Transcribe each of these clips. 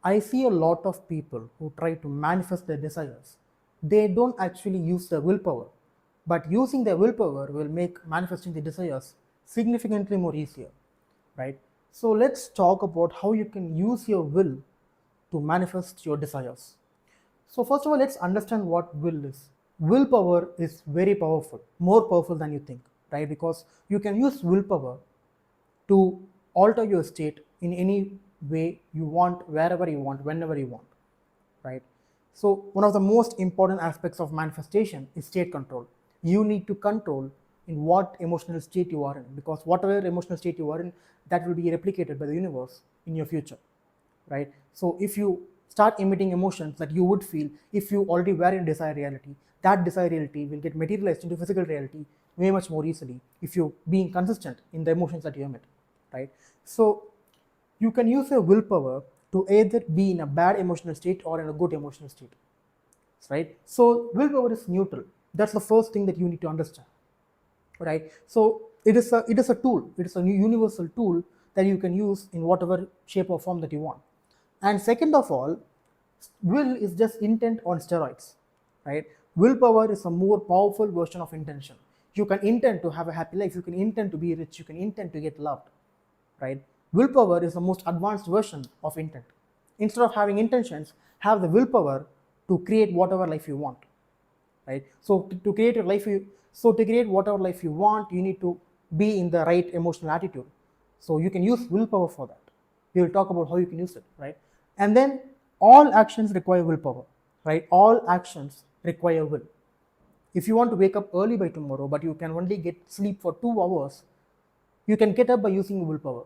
I see a lot of people who try to manifest their desires. They don't actually use their willpower, but using their willpower will make manifesting the desires significantly more easier, right? So let's talk about how you can use your will to manifest your desires. So first of all, let's understand what will is. Willpower is very powerful, more powerful than you think, right? Because you can use willpower to alter your state in any way you want, wherever you want, whenever you want, right? So one of the most important aspects of manifestation is state control. You need to control in what emotional state you are in, because whatever emotional state you are in, that will be replicated by the universe in your future, right? So if you start emitting emotions that you would feel if you already were in desired reality, that desired reality will get materialized into physical reality way much more easily if you being consistent in the emotions that you emit, right? So you can use your willpower to either be in a bad emotional state or in a good emotional state, right? So willpower is neutral. That's the first thing that you need to understand, right? So it is a tool. It is a universal tool that you can use in whatever shape or form that you want. And second of all, will is just intent on steroids, right? Willpower is a more powerful version of intention. You can intend to have a happy life, you can intend to be rich, you can intend to get loved, right? Willpower is the most advanced version of intent. Instead of having intentions, have the willpower to create whatever life you want, right? So to create your life, to create whatever life you want, you need to be in the right emotional attitude. So you can use willpower for that. We will talk about how you can use it, right? And then all actions require willpower, right? All actions require will. If you want to wake up early by tomorrow, but you can only get sleep for 2 hours, you can get up by using willpower,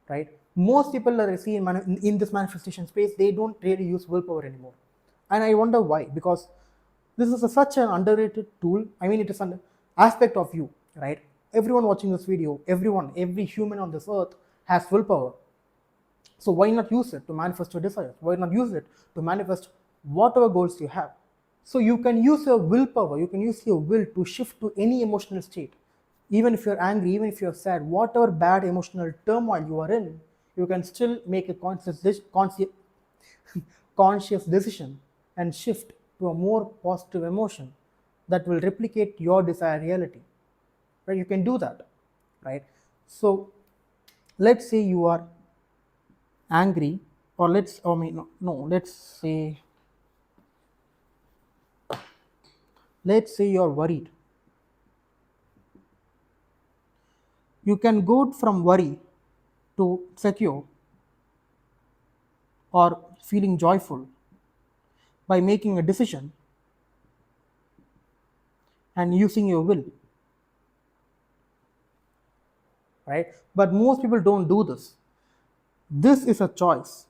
right? Most people that I see in this manifestation space, they don't really use willpower anymore. And I wonder why, because this is such an underrated tool. I mean, it is an aspect of you, right? Everyone watching this video, every human on this earth has willpower. So why not use it to manifest your desires? Why not use it to manifest whatever goals you have? So you can use your willpower, you can use your will to shift to any emotional state. Even if you're angry, even if you're sad, whatever bad emotional turmoil you are in, you can still make a conscious decision and shift to a more positive emotion that will replicate your desired reality. Right? You can do that, right? So let's say you are angry, or let's say you're worried. You can go from worry to secure or feeling joyful by making a decision and using your will, right? But most people don't do this. This is a choice,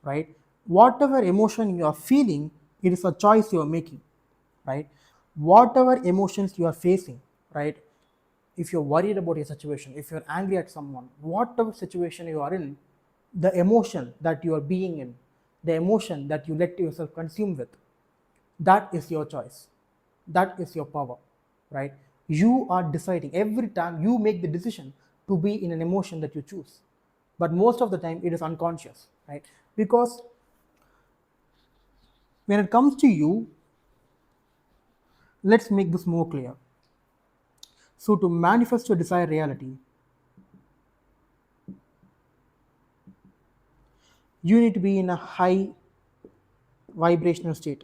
right? Whatever emotion you are feeling, it is a choice you are making, right? Whatever emotions you are facing, right? If you're worried about a situation, if you're angry at someone, whatever situation you are in, the emotion that you are being in, the emotion that you let yourself consume with, that is your choice. That is your power, right? You are deciding every time you make the decision to be in an emotion that you choose. But most of the time it is unconscious, right? Because when it comes to you, let's make this more clear. So to manifest your desired reality, you need to be in a high vibrational state.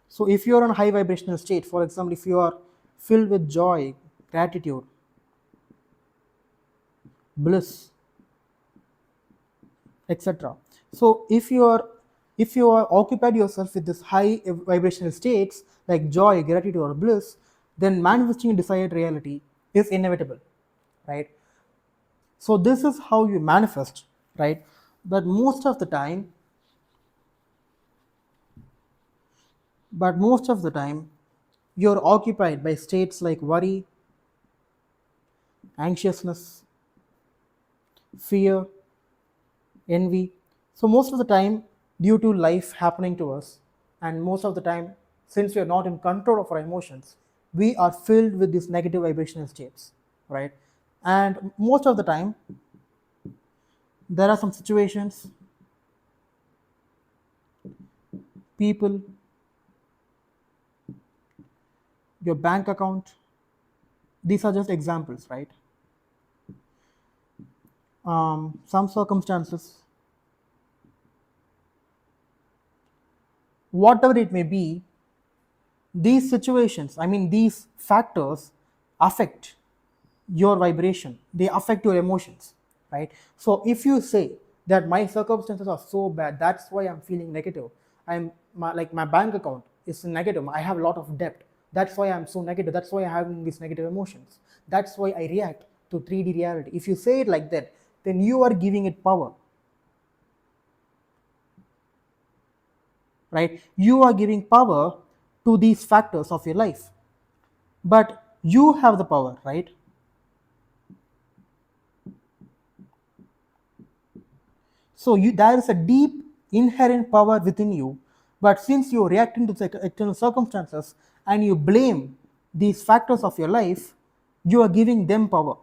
So if you are in a high vibrational state, for example, if you are filled with joy, gratitude, bliss, etc. So if you are occupied yourself with this high vibrational states like joy, gratitude, or bliss, then manifesting a desired reality is inevitable, right? So this is how you manifest, right? But most of the time you're occupied by states like worry, anxiousness, fear, envy. So most of the time, due to life happening to us, and most of the time, since we are not in control of our emotions, we are filled with these negative vibrational states, right? And most of the time, There are some situations, people, your bank account. These are just examples, right? Some circumstances, whatever it may be, these situations, I mean, these factors affect your vibration, they affect your emotions, right? So if you say that my circumstances are so bad, that's why I'm feeling negative, like my bank account is negative, I have a lot of debt, that's why I'm so negative, that's why I'm having these negative emotions, that's why I react to 3D reality. If you say it like that, then you are giving it power, right? You are giving power to these factors of your life, but you have the power, right? So there is a deep inherent power within you, but since you react into the external circumstances and you blame these factors of your life, you are giving them power.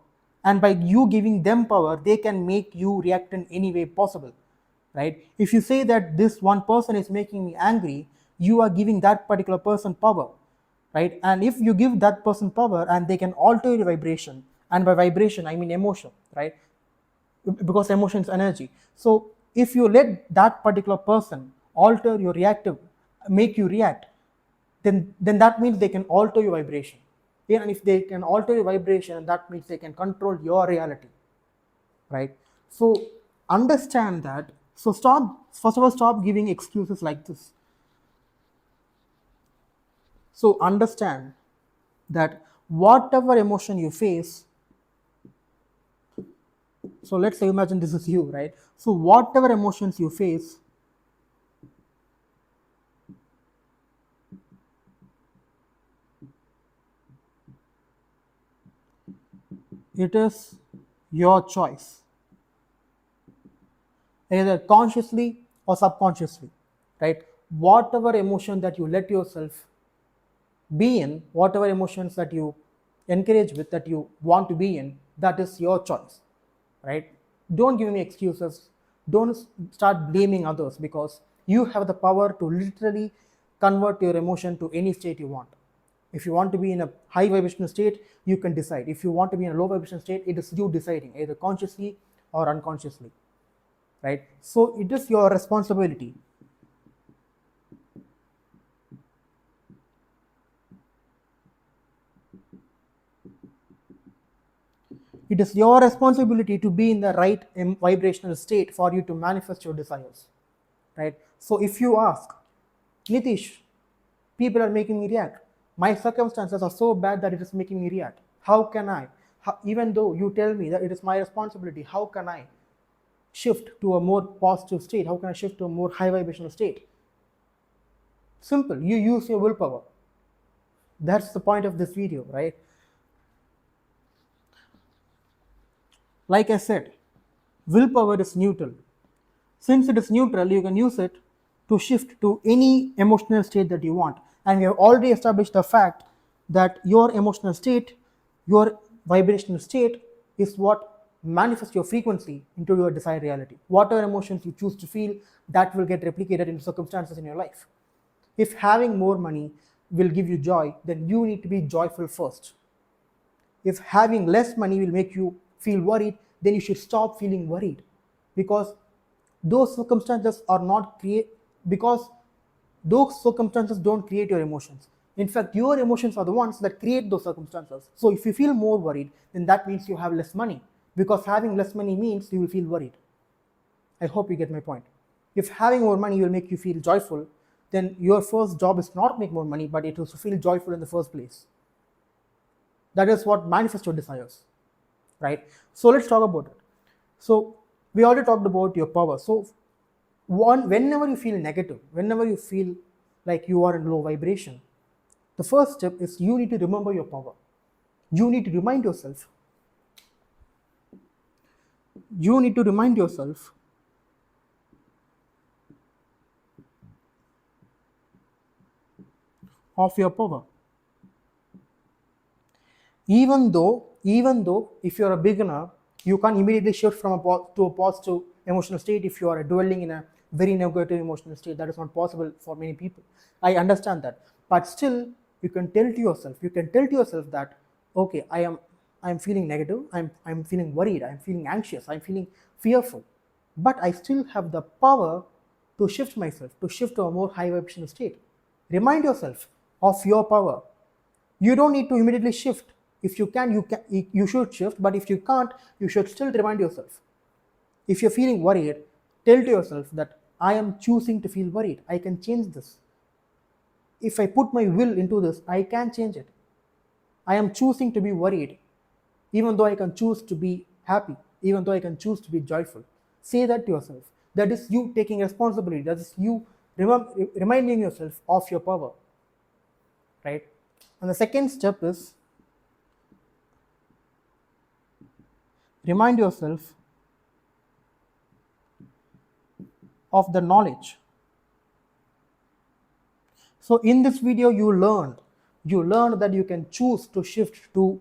And by you giving them power, they can make you react in any way possible, right? If you say that this one person is making me angry, you are giving that particular person power, right? And if you give that person power and they can alter your vibration, and by vibration I mean emotion, right? Because emotion is energy. So if you let that particular person alter your reactive, make you react, then that means they can alter your vibration. Yeah, and if they can alter your vibration, that means they can control your reality, right? So understand that. So stop, first of all, stop giving excuses like this. So understand that whatever emotion you face, so let's say imagine this is you, right? So whatever emotions you face, it is your choice, either consciously or subconsciously, right? Whatever emotion that you let yourself be in, whatever emotions that you encourage with, that you want to be in, that is your choice, right? Don't give me excuses. Don't start blaming others, because you have the power to literally convert your emotion to any state you want. If you want to be in a high vibrational state, you can decide. If you want to be in a low vibration state, it is you deciding, either consciously or unconsciously, right? So it is your responsibility. It is your responsibility to be in the right vibrational state for you to manifest your desires, right? So if you ask, Nitish, people are making me react. My circumstances are so bad that it is making me react. How can I, even though you tell me that it is my responsibility, how can I shift to a more positive state? How can I shift to a more high vibrational state? Simple, you use your willpower. That's the point of this video, right? Like I said, willpower is neutral. Since it is neutral, you can use it to shift to any emotional state that you want. And we have already established the fact that your emotional state, your vibrational state, is what manifests your frequency into your desired reality. Whatever emotions you choose to feel, that will get replicated in circumstances in your life. If having more money will give you joy, then you need to be joyful first. If having less money will make you feel worried, then you should stop feeling worried, because those circumstances are not create because those circumstances don't create your emotions. In fact, your emotions are the ones that create those circumstances. So if you feel more worried, then that means you have less money, because having less money means you will feel worried. I hope you get my point. If having more money will make you feel joyful, then your first job is not make more money, but it is to feel joyful in the first place. That is what manifests your desires, right? So let's talk about it. So we already talked about your power. So whenever you feel negative, whenever you feel like you are in low vibration, the first step is you need to remember your power. You need to remind yourself. You need to remind yourself of your power. Even though if you're a beginner, you can't immediately shift from to a positive emotional state, if you are dwelling in a very negative emotional state, that is not possible for many people. I understand that, but still you can tell to yourself that okay, I'm feeling negative, I'm feeling worried, I'm feeling anxious, I'm feeling fearful, but I still have the power to shift myself, to shift to a more high vibrational state. Remind yourself of your power. You don't need to immediately shift. If you can, you should shift, but if you can't, you should still remind yourself. If you're feeling worried, tell to yourself that I am choosing to feel worried. I can change this. If I put my will into this, I can change it. I am choosing to be worried, even though I can choose to be happy, even though I can choose to be joyful. Say that to yourself. That is you taking responsibility. That is you reminding yourself of your power, right? And the second step is remind yourself of the knowledge. So in this video, you learned that you can choose to shift to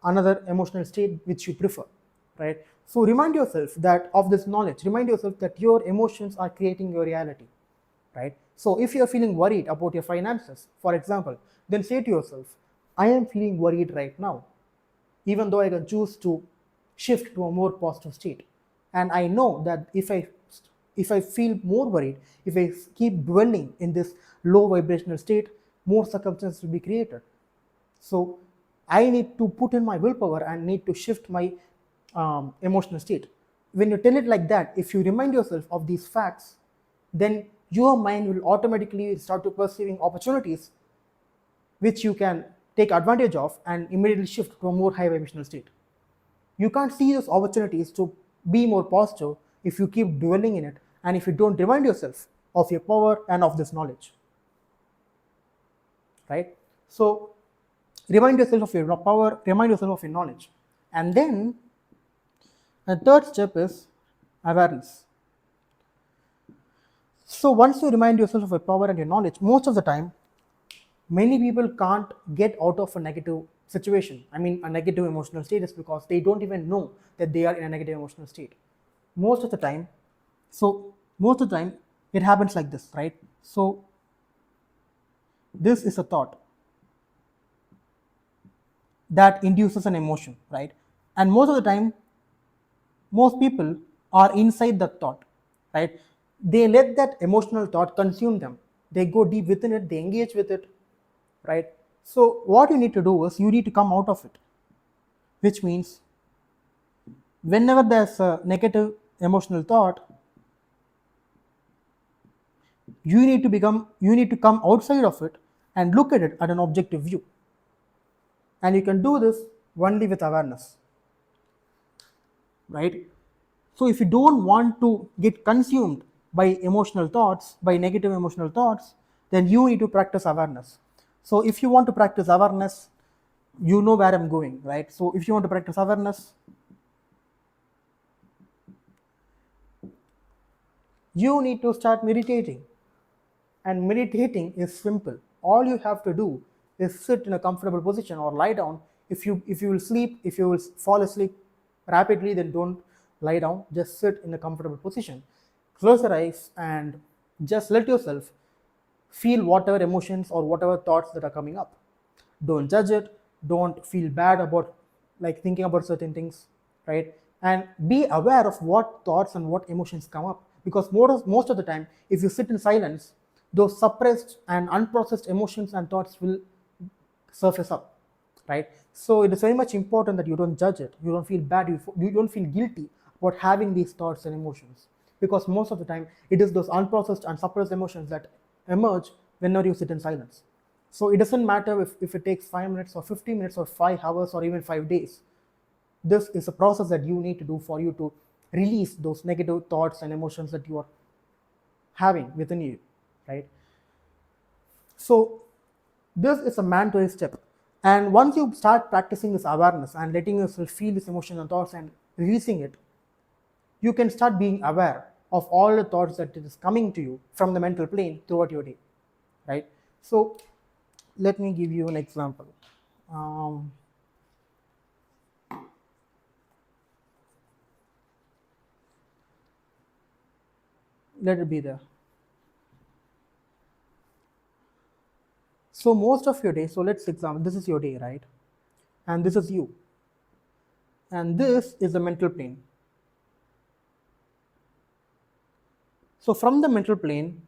another emotional state which you prefer, right? So remind yourself that of this knowledge. Remind yourself that your emotions are creating your reality, right? So if you're feeling worried about your finances, for example, then say to yourself, I am feeling worried right now, even though I can choose to shift to a more positive state. And I know that if I feel more worried, if I keep dwelling in this low vibrational state, more circumstances will be created. So I need to put in my willpower and need to shift my emotional state. When you tell it like that, if you remind yourself of these facts, then your mind will automatically start to perceiving opportunities which you can take advantage of and immediately shift to a more high vibrational state. You can't see those opportunities to be more positive if you keep dwelling in it and if you don't remind yourself of your power and of this knowledge, right? So remind yourself of your power, remind yourself of your knowledge. And then the third step is awareness. So once you remind yourself of your power and your knowledge, most of the time many people can't get out of a negative situation, I mean a negative emotional state, is because they don't even know that they are in a negative emotional state most of the time. So most of the time it happens like this, right? So this is a thought that induces an emotion, right? And most of the time most people are inside the thought, right? They let that emotional thought consume them, they go deep within it, they engage with it, right? So what you need to do is you need to come out of it, which means whenever there's a negative emotional thought, you need to come outside of it and look at it at an objective view. And you can do this only with awareness, right? So if you don't want to get consumed by emotional thoughts, by negative emotional thoughts, then you need to practice awareness. So if you want to practice awareness, you know where I'm going, right? So if you want to practice awareness, you need to start meditating. And meditating is simple. All you have to do is sit in a comfortable position or lie down. If you will sleep, if you will fall asleep rapidly, then don't lie down. Just sit in a comfortable position. Close your eyes and just let yourself feel whatever emotions or whatever thoughts that are coming up. Don't judge it. Don't feel bad about like thinking about certain things, right? And be aware of what thoughts and what emotions come up, because most of the time if you sit in silence, those suppressed and unprocessed emotions and thoughts will surface up, right? So it is very much important that you don't judge it, you don't feel bad, you don't feel guilty about having these thoughts and emotions, because most of the time it is those unprocessed and suppressed emotions that emerge whenever you sit in silence. So it doesn't matter if it takes 5 minutes or 50 minutes or 5 hours or even 5 days. This is a process that you need to do for you to release those negative thoughts and emotions that you are having within you, right? So this is a mandatory step. And once you start practicing this awareness and letting yourself feel this emotion and thoughts and releasing it, you can start being aware of all the thoughts that is coming to you from the mental plane throughout your day, right? So let me give you an example. Um, let it be there. So most of your day, so let's examine, this is your day, right? And this is you. And this is the mental plane. So from the mental plane,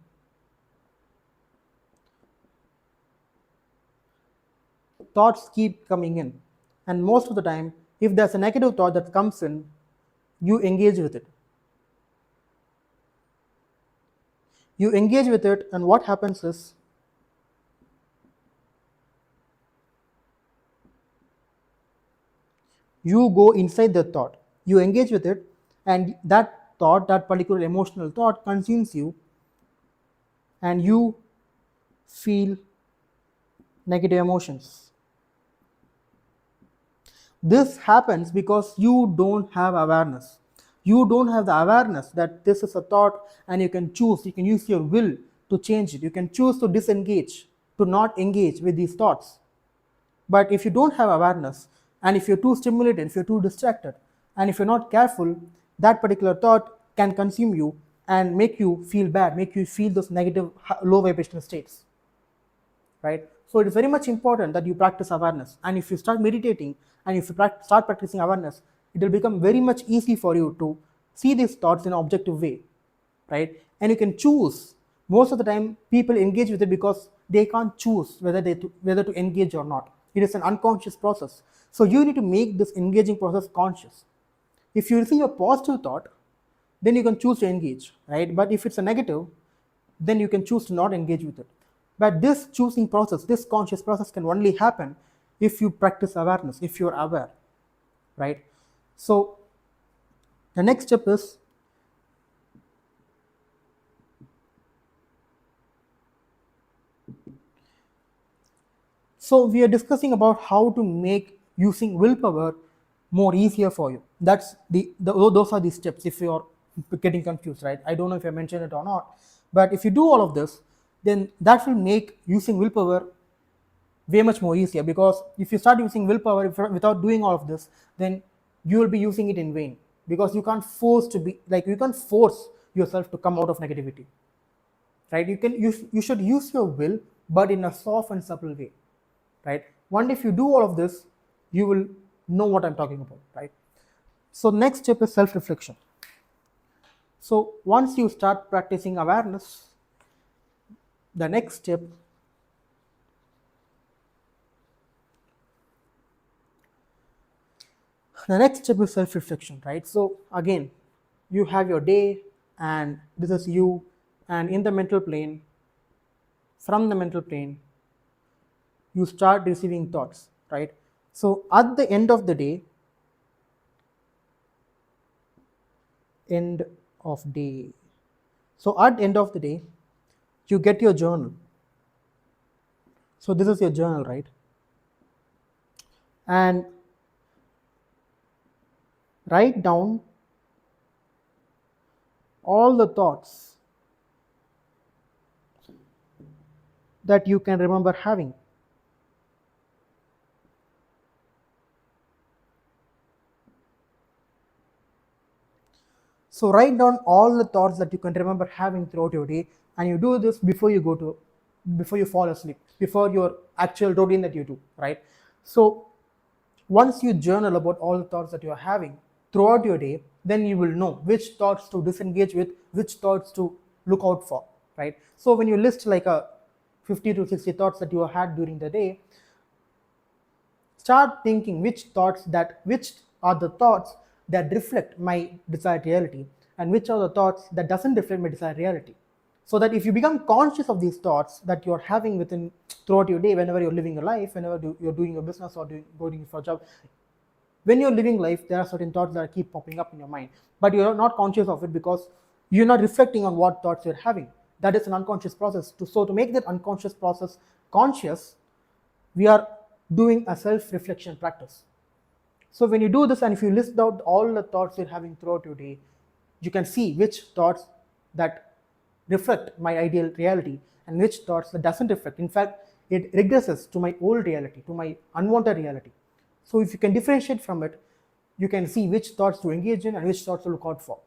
thoughts keep coming in. And most of the time, if there's a negative thought that comes in, you engage with it. You engage with it, and what happens is, you go inside the thought, you engage with it, and that thought, that particular emotional thought, consumes you, and you feel negative emotions. This happens because you don't have awareness. You don't have the awareness that this is a thought, and you can choose, you can use your will to change it. You can choose to disengage, to not engage with these thoughts. But if you don't have awareness, and if you're too stimulated, if you're too distracted, and if you're not careful, that particular thought can consume you and make you feel bad, make you feel those negative, low vibrational states. Right? So it is very much important that you practice awareness. And if you start meditating and if you start practicing awareness, it will become very much easy for you to see these thoughts in an objective way. Right? And you can choose. Most of the time, people engage with it because they can't choose whether to engage or not. It is an unconscious process. So you need to make this engaging process conscious. If you receive a positive thought, then you can choose to engage, right? But if it's a negative, then you can choose to not engage with it. But this choosing process, this conscious process, can only happen if you practice awareness, if you're aware, right? So the next step is, so we are discussing about how to make using willpower more easier for you. That's those are the steps. If you're getting confused, right? I don't know if I mentioned it or not, but if you do all of this, then that will make using willpower way much more easier. Because if you start using willpower without doing all of this, then you will be using it in vain, because you can't force yourself to come out of negativity, right? You should use your will, but in a soft and subtle way, right? Once if you do all of this, you will know what I'm talking about, right? So next step is self-reflection. So once you start practicing awareness, the next step is self-reflection, right? So again, you have your day, and this is you, and in the mental plane, from the mental plane, you start receiving thoughts, right? So at the end of the day, so at end of the day, you get your journal. So this is your journal, right? And write down all the thoughts that you can remember having. So write down all the thoughts that you can remember having throughout your day, and you do this before you fall asleep, before your actual routine that you do, right? So once you journal about all the thoughts that you are having throughout your day, then you will know which thoughts to disengage with, which thoughts to look out for, right? So when you list like a 50 to 60 thoughts that you had during the day, start thinking which are the thoughts that reflect my desired reality, and which are the thoughts that doesn't reflect my desired reality. So that if you become conscious of these thoughts that you're having throughout your day, whenever you're living your life, whenever you're doing your business or going for a job, when you're living life, there are certain thoughts that keep popping up in your mind, but you're not conscious of it because you're not reflecting on what thoughts you're having. That is an unconscious process. So to make that unconscious process conscious, we are doing a self-reflection practice. So when you do this, and if you list out all the thoughts you're having throughout your day, you can see which thoughts that reflect my ideal reality and which thoughts that doesn't reflect. In fact, it regresses to my old reality, to my unwanted reality. So if you can differentiate from it, you can see which thoughts to engage in and which thoughts to look out for.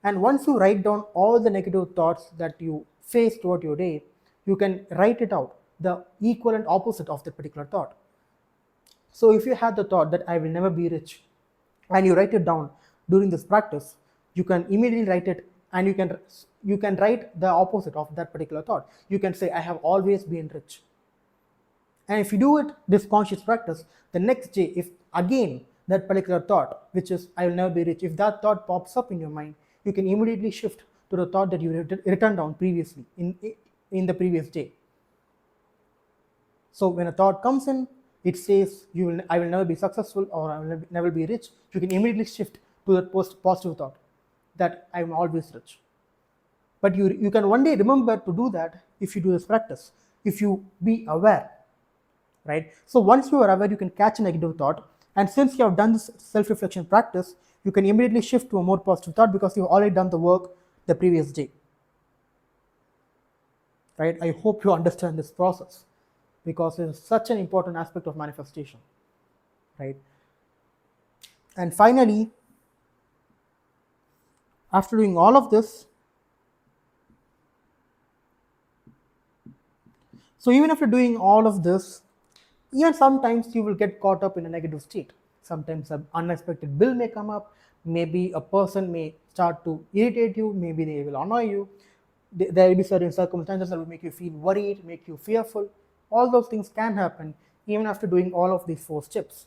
And once you write down all the negative thoughts that you face throughout your day, you can write it out, the equivalent opposite of that particular thought. So if you had the thought that I will never be rich, and you write it down during this practice, you can immediately write it, and you can write the opposite of that particular thought. You can say, I have always been rich. And if you do it, this conscious practice, the next day, if again that particular thought, which is I will never be rich, if that thought pops up in your mind, you can immediately shift to the thought that you written down previously in the previous day. So when a thought comes in, it says I will never be successful or I will never be rich, you can immediately shift to that positive thought that I am always rich. But you can one day remember to do that if you do this practice, if you be aware, right? So once you are aware, you can catch a negative thought, and since you have done this self-reflection practice, you can immediately shift to a more positive thought because you've already done the work the previous day, right? I hope you understand this process because it is such an important aspect of manifestation, right? And finally, after doing all of this, so even after doing all of this, even sometimes you will get caught up in a negative state. Sometimes an unexpected bill may come up, maybe a person may start to irritate you, maybe they will annoy you. There will be certain circumstances that will make you feel worried, make you fearful. All those things can happen even after doing all of these 4 steps.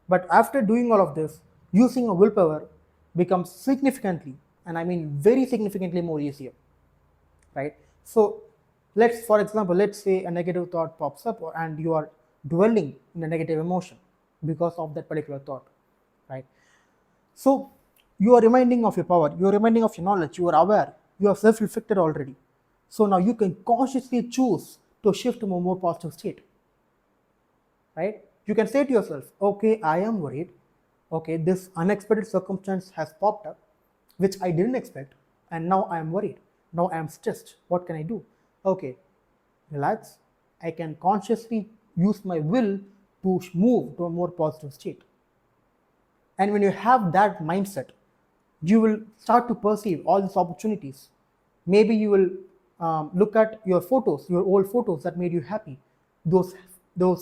But after doing all of this, using a willpower becomes significantly, and I mean very significantly more easier, right? So for example, let's say a negative thought pops up and you are dwelling in a negative emotion because of that particular thought, right? So you are reminding of your power, you are reminding of your knowledge, you are aware, you are self-reflected already. So now you can consciously choose to shift to a more positive state, right? You can say to yourself, okay, I am worried, okay, this unexpected circumstance has popped up which I didn't expect, and now I am worried, now I am stressed, what can I do? Okay, relax, I can consciously use my will to move to a more positive state. And when you have that mindset, you will start to perceive all these opportunities. Maybe you will look at your photos, your old photos that made you happy, those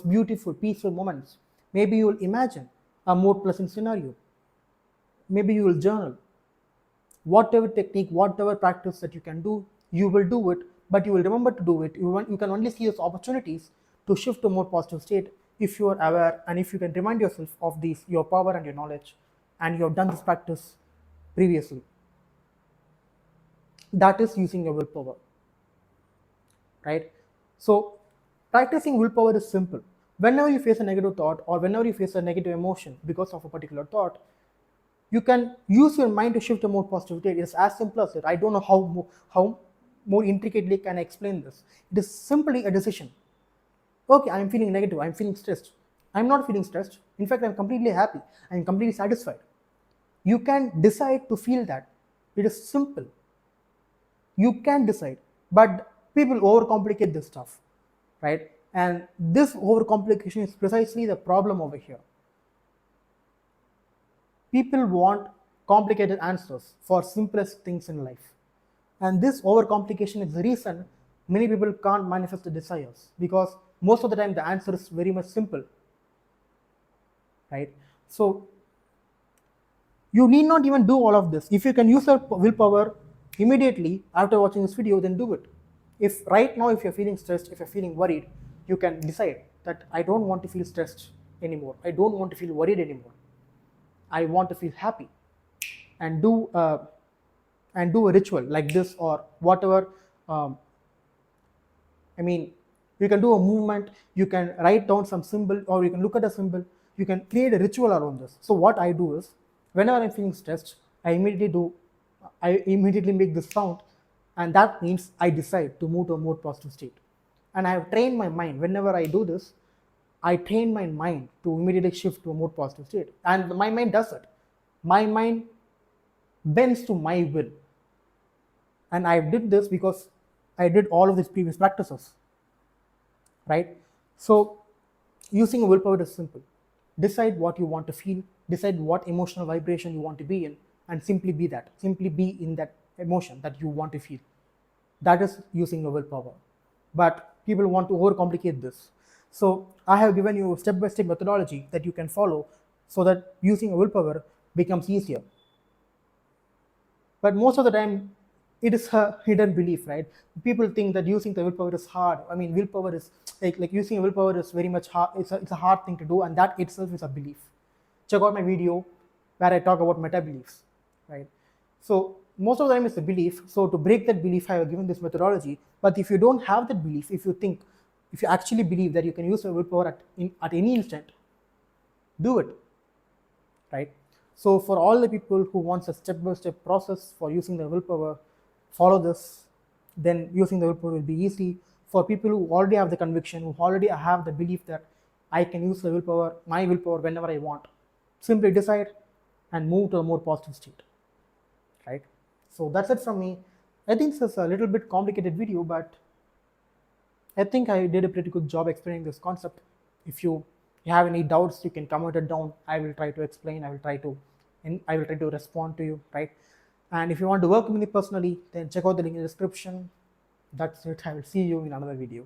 beautiful, peaceful moments. Maybe you will imagine a more pleasant scenario. Maybe you will journal. Whatever technique, whatever practice that you can do, you will do it, but you will remember to do it. You can only see those opportunities to shift to a more positive state if you are aware and if you can remind yourself of these, your power and your knowledge, and you have done this practice previously. That is using your willpower, right? So practicing willpower is simple. Whenever you face a negative thought or whenever you face a negative emotion because of a particular thought, you can use your mind to shift to more positive state. It's as simple as it. I don't know how more intricately can I explain this. It is simply a decision. Okay, I'm feeling negative, I'm feeling stressed. I'm not feeling stressed. In fact, I'm completely happy. I'm completely satisfied. You can decide to feel that. It is simple. You can decide, but people overcomplicate this stuff, right? And this overcomplication is precisely the problem over here. People want complicated answers for simplest things in life. And this overcomplication is the reason many people can't manifest the desires, because most of the time the answer is very much simple, right? So you need not even do all of this. If you can use your willpower immediately after watching this video, then do it. If right now, if you're feeling stressed, if you're feeling worried, you can decide that I don't want to feel stressed anymore. I don't want to feel worried anymore. I want to feel happy, and do a ritual like this or whatever. I mean, you can do a movement, you can write down some symbol, or you can look at a symbol, you can create a ritual around this. So what I do is, whenever I'm feeling stressed, I immediately make this sound, and that means I decide to move to a more positive state. And I have trained my mind, whenever I do this, I train my mind to immediately shift to a more positive state. And my mind does it. My mind bends to my will. And I did this because I did all of these previous practices, right? So using a willpower is simple. Decide what you want to feel, decide what emotional vibration you want to be in, and simply be that, simply be in that emotion that you want to feel. That is using your willpower. But people want to overcomplicate this. So I have given you a step-by-step methodology that you can follow so that using your willpower becomes easier. But most of the time, it is a hidden belief, right? People think that using the willpower is hard. I mean, willpower is like using a willpower is very much hard. It's a hard thing to do, and that itself is a belief. Check out my video where I talk about meta beliefs, right? So most of the time it's a belief. So to break that belief, I have given this methodology. But if you don't have that belief, if you actually believe that you can use your willpower at any instant, do it, right? So for all the people who wants a step-by-step process for using the willpower, follow this, then using the willpower will be easy. For people who already have the conviction, who already have the belief that I can use the willpower, my willpower whenever I want, simply decide and move to a more positive state, right? So that's it from me. I think this is a little bit complicated video, but I think I did a pretty good job explaining this concept. If you have any doubts, you can comment it down. I will try to explain. I will try to respond to you, right? And if you want to work with me personally, then check out the link in the description. That's it. I will see you in another video.